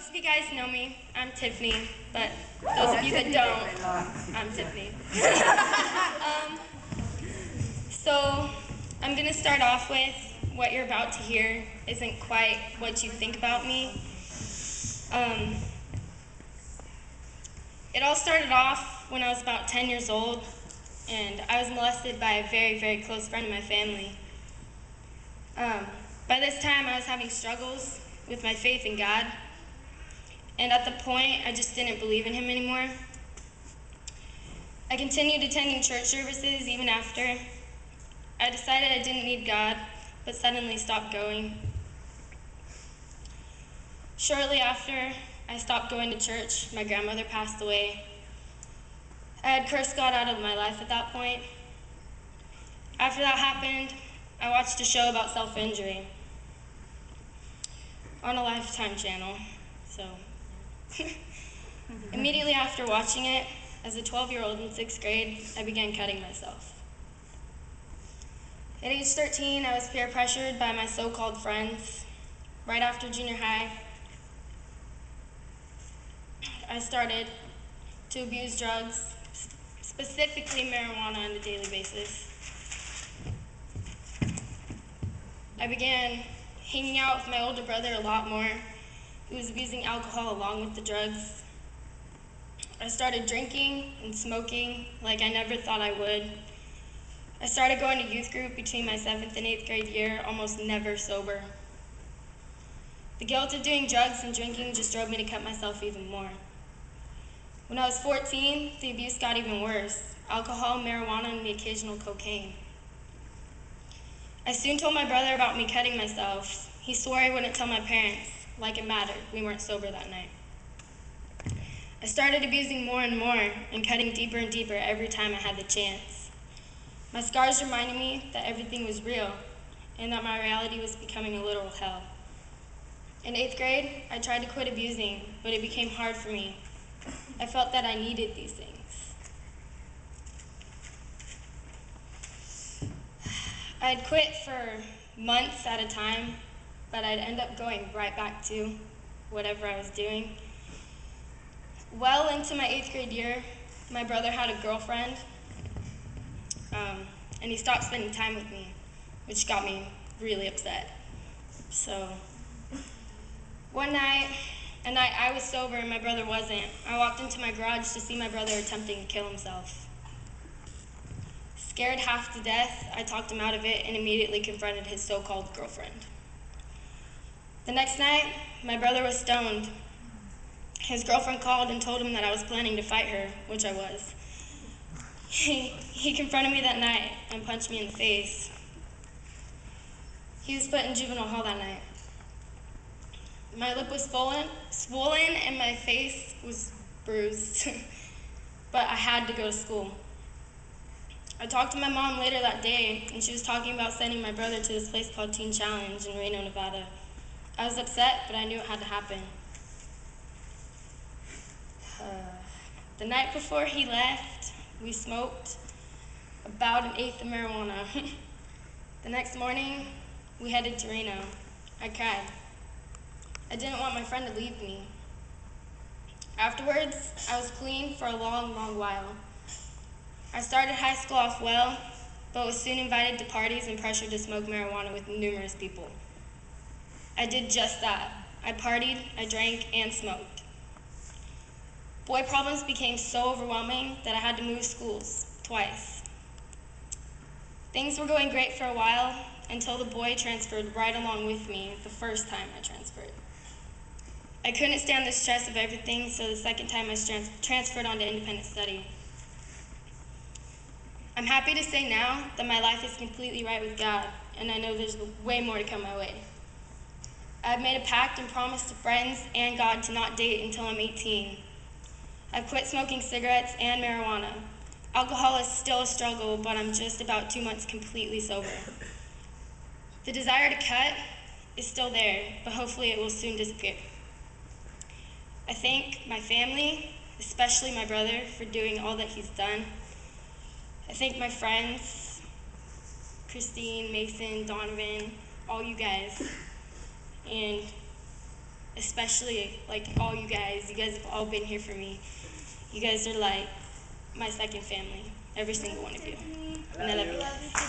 Most of you guys know me. I'm Tiffany, but those of you that don't, I'm Tiffany. So I'm going to start off with what you're about to hear isn't quite what you think about me. It all started off when I was about 10 years old, and I was molested by a very, very close friend of my family. By this time, I was having struggles with my faith in God, and at the point, I just didn't believe in Him anymore. I continued attending church services even after. I decided I didn't need God, but suddenly stopped going. Shortly after I stopped going to church, my grandmother passed away. I had cursed God out of my life at that point. After that happened, I watched a show about self-injury on a Lifetime channel. So immediately after watching it, as a 12-year-old in 6th grade, I began cutting myself. At age 13, I was peer pressured by my so-called friends. Right after junior high, I started to abuse drugs, specifically marijuana, on a daily basis. I began hanging out with my older brother a lot more, who was abusing alcohol along with the drugs. I started drinking and smoking like I never thought I would. I started going to youth group between my 7th and 8th grade year, almost never sober. The guilt of doing drugs and drinking just drove me to cut myself even more. When I was 14, the abuse got even worse: alcohol, marijuana, and the occasional cocaine. I soon told my brother about me cutting myself. He swore he wouldn't tell my parents, like it mattered. We weren't sober that night. I started abusing more and more and cutting deeper and deeper every time I had the chance. My scars reminded me that everything was real and that my reality was becoming a literal hell. In 8th grade, I tried to quit abusing, but it became hard for me. I felt that I needed these things. I'd quit for months at a time, but I'd end up going right back to whatever I was doing. Well into my 8th grade year, my brother had a girlfriend, and he stopped spending time with me, which got me really upset. So one night, a night I was sober and my brother wasn't, I walked into my garage to see my brother attempting to kill himself. Scared half to death, I talked him out of it and immediately confronted his so-called girlfriend. The next night, my brother was stoned. His girlfriend called and told him that I was planning to fight her, which I was. He confronted me that night and punched me in the face. He was put in juvenile hall that night. My lip was swollen and my face was bruised, but I had to go to school. I talked to my mom later that day, and she was talking about sending my brother to this place called Teen Challenge in Reno, Nevada. I was upset, but I knew it had to happen. The night before he left, we smoked about an eighth of marijuana. The next morning, we headed to Reno. I cried. I didn't want my friend to leave me. Afterwards, I was clean for a long, long while. I started high school off well, but was soon invited to parties and pressured to smoke marijuana with numerous people. I did just that. I partied, I drank, and smoked. Boy problems became so overwhelming that I had to move schools twice. Things were going great for a while until the boy transferred right along with me the first time I transferred. I couldn't stand the stress of everything, so the second time I transferred onto independent study. I'm happy to say now that my life is completely right with God, and I know there's way more to come my way. I've made a pact and promised to friends and God to not date until I'm 18. I've quit smoking cigarettes and marijuana. Alcohol is still a struggle, but I'm just about 2 months completely sober. The desire to cut is still there, but hopefully it will soon disappear. I thank my family, especially my brother, for doing all that he's done. I thank my friends, Christine, Mason, Donovan, all you guys, and especially like all you guys. You guys have all been here for me. You guys are like my second family, every single one of you. And I love you guys.